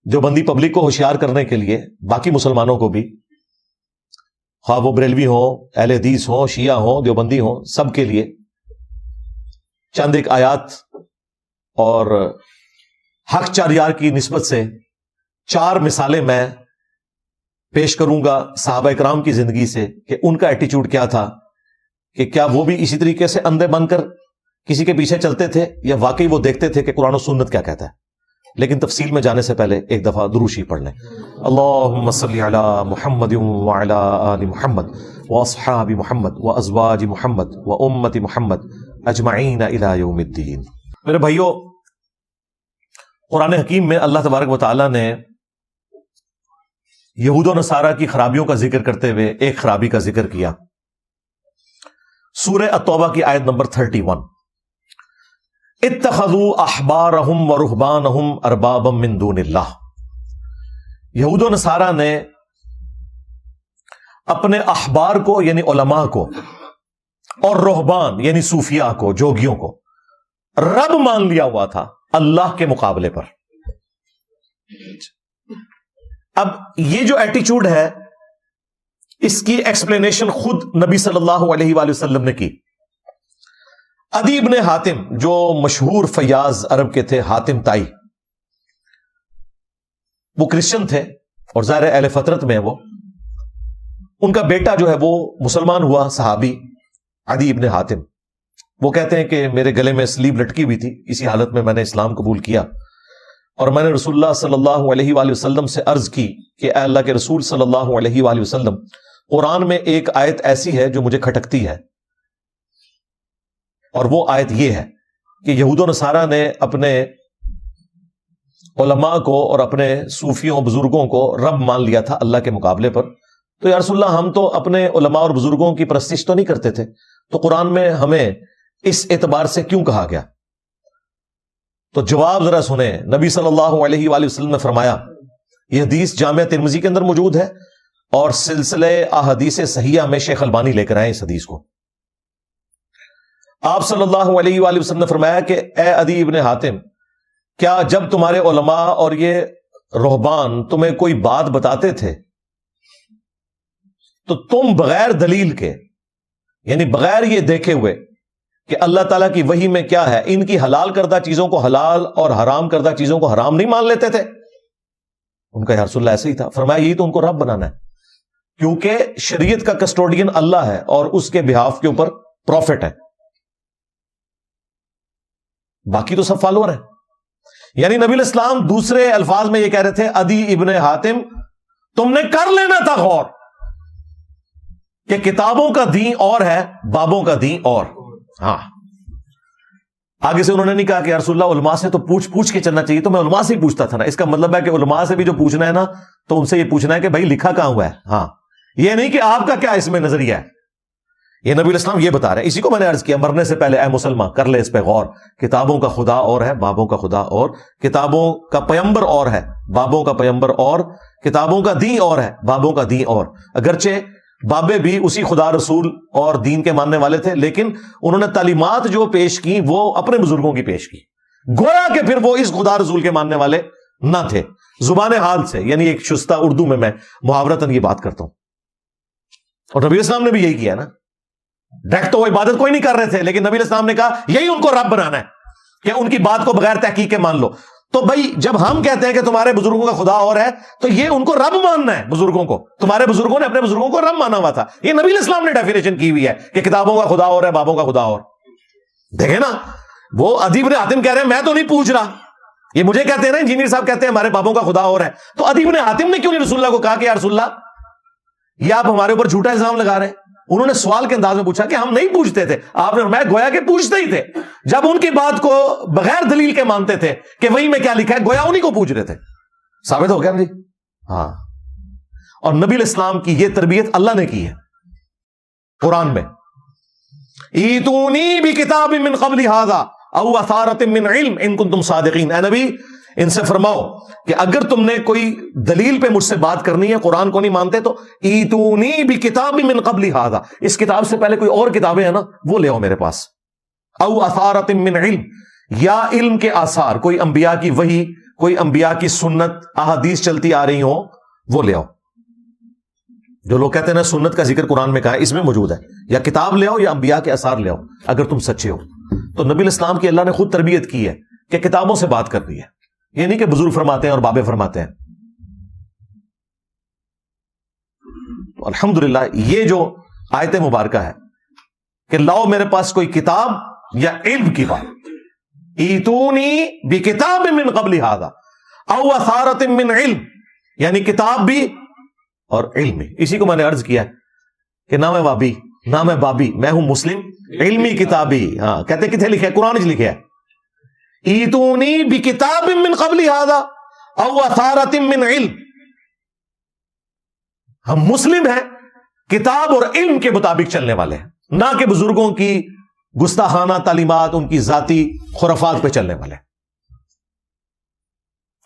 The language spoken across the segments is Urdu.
دیوبندی پبلک کو ہوشیار کرنے کے لیے، باقی مسلمانوں کو بھی، خواہ وہ بریلوی ہوں، اہل حدیث ہوں، شیعہ ہوں، دیوبندی ہوں، سب کے لیے چند ایک آیات اور حق چار یار کی نسبت سے 4 مثالیں میں پیش کروں گا صحابہ اکرام کی زندگی سے کہ ان کا ایٹیچیوڈ کیا تھا، کہ کیا وہ بھی اسی طریقے سے اندھے بن کر کسی کے پیچھے چلتے تھے یا واقعی وہ دیکھتے تھے کہ قرآن و سنت کیا کہتا ہے۔ لیکن تفصیل میں جانے سے پہلے ایک دفعہ درود شریف پڑھ لیں۔ اللہم صلی علی محمد وعلی آل محمد واصحاب محمد وازواج محمد وامت محمد اجمعین الی یوم الدین۔ میرے بھائیو، قرآن حکیم میں اللہ تبارک و تعالی نے یہود و نصارہ کی خرابیوں کا ذکر کرتے ہوئے ایک خرابی کا ذکر کیا۔ سورہ التوبہ کی آیت نمبر 31، اتخذوا احبارہم ورہبانہم اربابا من دون اللہ۔ یہود و نصارہ نے اپنے احبار کو یعنی علماء کو اور رہبان یعنی صوفیاء کو، جوگیوں کو رب مان لیا ہوا تھا اللہ کے مقابلے پر۔ اب یہ جو ایٹیچیوڈ ہے اس کی ایکسپلینیشن خود نبی صلی اللہ علیہ وآلہ وسلم نے کی۔ عدی ابن حاتم جو مشہور فیاض عرب کے تھے، حاتم تائی، وہ کرسچن تھے اور ظاہر اہل فطرت میں وہ، ان کا بیٹا جو ہے وہ مسلمان ہوا، صحابی عدی ابن حاتم۔ وہ کہتے ہیں کہ میرے گلے میں سلیب لٹکی ہوئی تھی، اسی حالت میں نے اسلام قبول کیا اور میں نے رسول اللہ صلی اللہ علیہ وآلہ وسلم سے عرض کی کہ اے اللہ کے رسول صلی اللہ علیہ وآلہ وسلم، قرآن میں ایک آیت ایسی ہے جو مجھے کھٹکتی ہے، اور وہ آیت یہ ہے کہ یہود و نصارہ نے اپنے علماء کو اور اپنے صوفیوں بزرگوں کو رب مان لیا تھا اللہ کے مقابلے پر۔ تو یا رسول اللہ، ہم تو اپنے علماء اور بزرگوں کی پرستش تو نہیں کرتے تھے، تو قرآن میں ہمیں اس اعتبار سے کیوں کہا گیا؟ تو جواب ذرا سنیں۔ نبی صلی اللہ علیہ وآلہ وسلم نے فرمایا، یہ حدیث جامع ترمذی کے اندر موجود ہے اور سلسلہ احادیث صحیحہ میں شیخ البانی لے کر آئے اس حدیث کو۔ آپ صلی اللہ علیہ وآلہ وسلم نے فرمایا کہ اے عدی ابن حاتم، کیا جب تمہارے علماء اور یہ رہبان تمہیں کوئی بات بتاتے تھے تو تم بغیر دلیل کے، یعنی بغیر یہ دیکھے ہوئے کہ اللہ تعالیٰ کی وحی میں کیا ہے، ان کی حلال کردہ چیزوں کو حلال اور حرام کردہ چیزوں کو حرام نہیں مان لیتے تھے؟ ان کا یا رسول اللہ ایسے ہی تھا۔ فرمایا یہی تو ان کو رب بنانا ہے، کیونکہ شریعت کا کسٹوڈین اللہ ہے اور اس کے بہاف کے اوپر پروفٹ ہے، باقی تو سب فالوور ہیں۔ یعنی نبی الاسلام دوسرے الفاظ میں یہ کہہ رہے تھے، عدی ابن حاتم تم نے کر لینا تھا غور کہ کتابوں کا دین اور ہے، بابوں کا دین اور۔ ہاں، آگے سے انہوں نے نہیں کہا کہ یا رسول اللہ علماء سے تو پوچھ کے چلنا چاہیے، تو میں علماء سے ہی پوچھتا تھا نا۔ اس کا مطلب ہے کہ علماء سے بھی جو پوچھنا ہے نا، تو ان سے یہ پوچھنا ہے کہ بھائی لکھا کہاں ہوا ہے۔ ہاں، یہ نہیں کہ آپ کا کیا اس میں نظریہ ہے، یہ نبی الاسلام یہ بتا رہے ہیں۔ اسی کو میں نے عرض کیا، مرنے سے پہلے اے مسلمان کر لے اس پہ غور، کتابوں کا خدا اور ہے، بابوں کا خدا اور، کتابوں کا پیمبر اور ہے، بابوں کا پیمبر اور، کتابوں کا دین اور ہے، بابوں کا دین اور۔ اگرچہ بابے بھی اسی خدا رسول اور دین کے ماننے والے تھے، لیکن انہوں نے تعلیمات جو پیش کی وہ اپنے بزرگوں کی پیش کی، گویا کہ پھر وہ اس خدا رسول کے ماننے والے نہ تھے، زبان حال سے، یعنی ایک شستہ اردو میں محاورتاً یہ بات کرتا ہوں۔ اور نبی اسلام نے بھی یہی کیا نا، ڈائریکٹ تو وہ عبادت کوئی نہیں کر رہے تھے، لیکن نبی اسلام نے کہا یہی ان کو رب بنانا ہے کہ ان کی بات کو بغیر تحقیق کے مان لو۔ تو بھائی جب ہم کہتے ہیں کہ تمہارے بزرگوں کا خدا اور ہے، تو یہ ان کو رب ماننا ہے، بزرگوں کو۔ تمہارے بزرگوں نے اپنے بزرگوں کو رب مانا ہوا تھا، یہ نبی اسلام نے ڈیفینیشن کی ہوئی ہے کہ کتابوں کا خدا اور ہے، بابوں کا خدا اور۔ دیکھیں نا، وہ عدی بن حاتم کہہ رہے ہیں میں تو نہیں پوچھ رہا، یہ مجھے کہتے ہیں نا انجینئر صاحب کہتے ہیں ہمارے بابوں کا خدا اور ہے، تو عدی بن حاتم نے کیوں نہیں رسول اللہ کو کہا کہ یا رسول اللہ یہ آپ ہمارے اوپر جھوٹا الزام لگا رہے ہیں؟ انہوں نے سوال کے انداز میں پوچھا کہ ہم نہیں پوچھتے تھے، آپ نے فرمایا گویا کہ پوچھتے ہی تھے، جب ان کی بات کو بغیر دلیل کے مانتے تھے کہ وہی میں کیا لکھا ہے، گویا انہی کو پوچھ رہے تھے۔ ثابت ہو گیا جی؟ ہاں، اور نبی الاسلام کی یہ تربیت اللہ نے کی ہے قرآن میں، ایتونی بکتاب من قبل ھذا او اثارۃ من علم ان کنتم صادقین۔ اے نبی ان سے فرماؤ کہ اگر تم نے کوئی دلیل پہ مجھ سے بات کرنی ہے، قرآن کو نہیں مانتے، تو ایتونی بکتاب من قبل ھذا، اس کتاب سے پہلے کوئی اور کتابیں ہیں نا وہ لے آؤ میرے پاس، او اثارۃ من علم، یا علم کے آثار، کوئی انبیاء کی وحی، کوئی انبیاء کی سنت احادیث چلتی آ رہی ہوں وہ لے آؤ. جو لوگ کہتے ہیں نا سنت کا ذکر قرآن میں کہا ہے، اس میں موجود ہے. یا کتاب لے آؤ یا انبیاء کے آثار لے آؤ اگر تم سچے ہو. تو نبی الاسلام کی اللہ نے خود تربیت کی ہے کہ کتابوں سے بات کرنی ہے. یہ نہیں کہ بزرگ فرماتے ہیں اور بابے فرماتے ہیں. تو الحمدللہ یہ جو آیت مبارکہ ہے کہ لاؤ میرے پاس کوئی کتاب یا علم کی بات، ایتونی بکتاب من قبل ھذا او اثارۃ من علم، یعنی کتاب بھی اور علم بھی. اسی کو میں نے عرض کیا کہ نہ میں بابی نہ میں بابی، میں ہوں مسلم علمی کتابی. ہاں کہتے کتنے لکھے ہے؟ قرآن لکھے ہے ایتونی بکتاب من قبل ھذا او اثارۃ من علم. ہم مسلم ہیں کتاب اور علم کے مطابق چلنے والے ہیں، نہ کہ بزرگوں کی گستاخانہ تعلیمات، ان کی ذاتی خرافات پہ چلنے والے.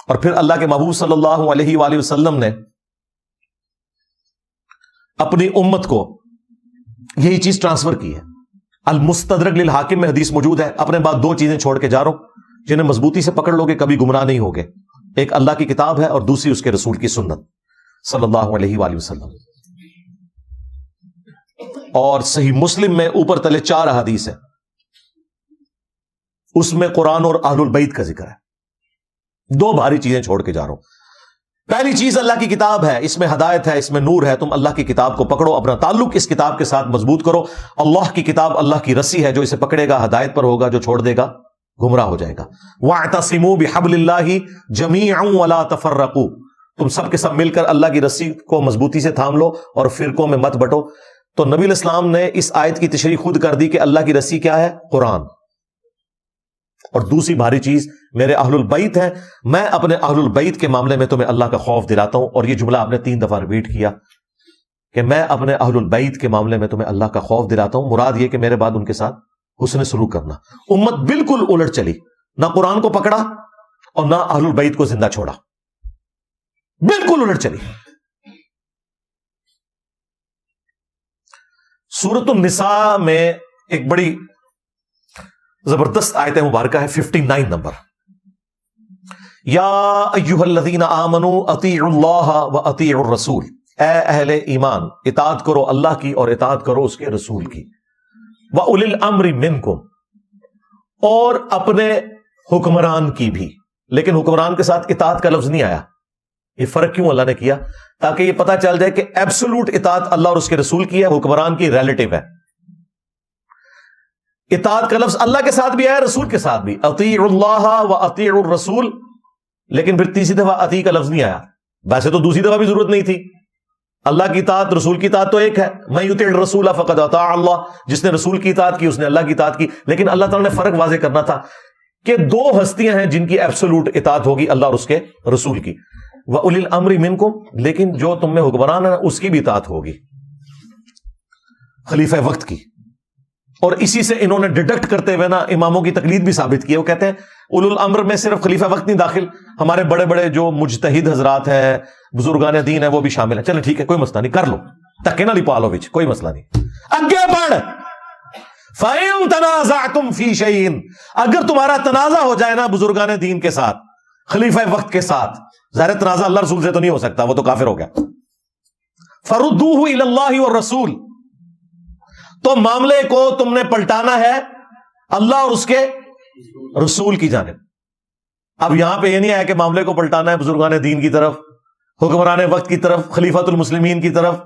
اور پھر اللہ کے محبوب صلی اللہ علیہ وآلہ وسلم نے اپنی امت کو یہی چیز ٹرانسفر کی ہے. المستدرک للحاکم میں حدیث موجود ہے. اپنے بعد دو چیزیں چھوڑ کے جا رہا ہوں جنہیں مضبوطی سے پکڑ لو گے کبھی گمراہ نہیں ہوگے. ایک اللہ کی کتاب ہے اور دوسری اس کے رسول کی سنت صلی اللہ علیہ وآلہ وسلم. اور صحیح مسلم میں اوپر تلے 4 احادیث ہیں، اس میں قرآن اور اہل البیت کا ذکر ہے. 2 بھاری چیزیں چھوڑ کے جا رہا ہوں. پہلی چیز اللہ کی کتاب ہے، اس میں ہدایت ہے، اس میں نور ہے. تم اللہ کی کتاب کو پکڑو، اپنا تعلق اس کتاب کے ساتھ مضبوط کرو. اللہ کی کتاب اللہ کی رسی ہے، جو اسے پکڑے گا ہدایت پر ہوگا، جو چھوڑ دے گا گمراہ ہو جائے گا. وَاعْتَصِمُوا بِحَبْلِ اللَّهِ جَمِيعًا وَلَا تَفَرَّقُوا، تم سب کے سب مل کر اللہ کی رسی کو مضبوطی سے تھام لو اور فرقوں میں مت بٹو. تو نبی علیہ السلام نے اس آیت کی تشریح خود کر دی کہ اللہ کی رسی کیا ہے؟ قرآن. اور دوسری بھاری چیز میرے اہل البیت ہیں. میں اپنے اہل البیت کے معاملے میں تمہیں اللہ کا خوف دلاتا ہوں. اور یہ جملہ آپ نے 3 دفعہ ریپیٹ کیا کہ میں اپنے اہل البیت کے معاملے میں تمہیں اللہ کا خوف دلاتا ہوں. مراد یہ کہ میرے بعد ان کے ساتھ حسن سلوک کرنا. امت بالکل الٹ چلی، نہ قرآن کو پکڑا اور نہ اہل البیت کو زندہ چھوڑا، بالکل الٹ چلی. سورۃ النساء میں ایک بڑی زبردست آیت مبارکہ ہے 59 نمبر. یا ایھا الذین آمنوا اطیعوا اللہ واطیعوا الرسول، اے اہل ایمان اطاعت کرو اللہ کی اور اطاعت کرو اس کے رسول کی. واولی الامر منکم، اور اپنے حکمران کی بھی. لیکن حکمران کے ساتھ اطاعت کا لفظ نہیں آیا. یہ فرق کیوں اللہ نے کیا؟ تاکہ یہ پتہ چل جائے کہ ایبسولوٹ اطاعت اللہ اور اس کے رسول کی ہے، حکمران کی ریلیٹو ہے. اطاعت کا لفظ اللہ کے ساتھ بھی آیا، رسول کے ساتھ بھی، اطیعوا اللہ واطیعوا الرسول. لیکن پھر تیسری دفعہ اطیع کا لفظ نہیں آیا. ویسے تو دوسری دفعہ بھی ضرورت نہیں تھی. اللہ کی اطاعت رسول کی اطاعت تو ایک ہے، من یطع الرسول فقد اطاع اللہ، جس نے رسول کی اطاعت کی اس نے اللہ کی اطاعت کی. لیکن اللہ تعالیٰ نے فرق واضح کرنا تھا کہ 2 ہستیاں ہیں جن کی ایبسولوٹ اطاعت ہوگی، اللہ اور اس کے رسول کی. وَأُولِي الْأَمْرِ مِنْكُمْ، لیکن جو تم میں حکمران ہے اس کی بھی اطاعت ہوگی، خلیفہ وقت کی. اور اسی سے انہوں نے ڈیڈکٹ کرتے ہوئے نا اماموں کی تقلید بھی ثابت کی ہے. وہ کہتے ہیں اولو الامر میں صرف خلیفہ وقت نہیں داخل، ہمارے بڑے بڑے جو مجتہد حضرات ہیں، بزرگان دین ہیں، وہ بھی شامل ہیں. چلیں ٹھیک ہے، کوئی مسئلہ نہیں، کر لو، تکے نہ لپالو بچ، کوئی مسئلہ نہیں. اگے بڑھ. فَإِن تَنَازَعْتُمْ فِي شَيْءٍ، اگر تمہارا تنازع ہو جائے نا بزرگان دین کے ساتھ، خلیفہ وقت کے ساتھ، ظاہر تنازع اللہ رسول سے تو نہیں ہو سکتا، وہ تو کافر ہو گیا. فَرُدُّوهُ إِلَى اللَّهِ وَالرَّسُولِ، تو معاملے کو تم نے پلٹانا ہے اللہ اور اس کے رسول کی جانب. اب یہاں پہ یہ نہیں آیا کہ معاملے کو پلٹانا ہے بزرگان دین کی طرف، حکمران وقت کی طرف، خلیفۃ المسلمین کی طرف،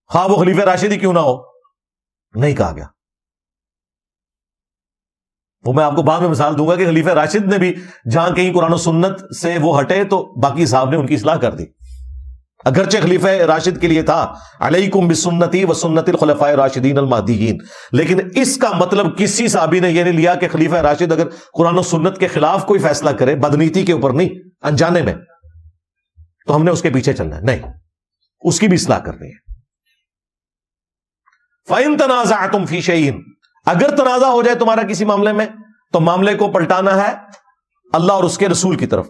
خواہ وہ خلیفہ راشد ہی کیوں نہ ہو. نہیں کہا گیا. وہ میں آپ کو بعد میں مثال دوں گا کہ خلیفہ راشد نے بھی جہاں کہیں قرآن و سنت سے وہ ہٹے تو باقی صاحب نے ان کی اصلاح کر دی. اگرچہ خلیفہ راشد کے لیے تھا علیکم بسنتی و سنت الخلفاء الراشدین المہدیین، لیکن اس کا مطلب کسی صحابی نے یہ نہیں لیا کہ خلیفہ راشد اگر قرآن و سنت کے خلاف کوئی فیصلہ کرے، بدنیتی کے اوپر نہیں، انجانے میں، تو ہم نے اس کے پیچھے چلنا ہے. نہیں، اس کی بھی اصلاح کرنی ہے. فَإِن تَنَازَعْتُمْ فِي شَيْءٍ، اگر تنازع ہو جائے تمہارا کسی معاملے میں تو معاملے کو پلٹانا ہے اللہ اور اس کے رسول کی طرف.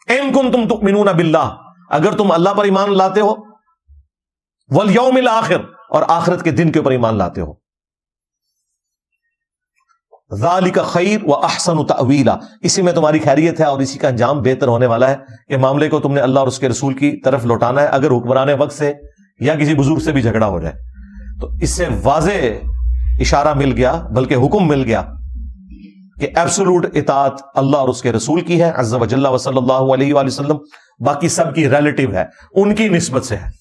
ان کنتم تؤمنون باللہ، اگر تم اللہ پر ایمان لاتے ہو، والیوم الاخر، اور آخرت کے دن کے اوپر ایمان لاتے ہو. ذالک خیر و احسن تأویلا، اسی میں تمہاری خیریت ہے اور اسی کا انجام بہتر ہونے والا ہے کہ معاملے کو تم نے اللہ اور اس کے رسول کی طرف لوٹانا ہے، اگر حکمران وقت سے یا کسی بزرگ سے بھی جھگڑا ہو جائے۔ تو اس سے واضح اشارہ مل گیا، بلکہ حکم مل گیا کہ ایبسولوٹ اطاعت اللہ اور اس کے رسول کی ہے عز و جل و صلی اللہ علیہ وآلہ وسلم، باقی سب کی ریلیٹو ہے، ان کی نسبت سے ہے۔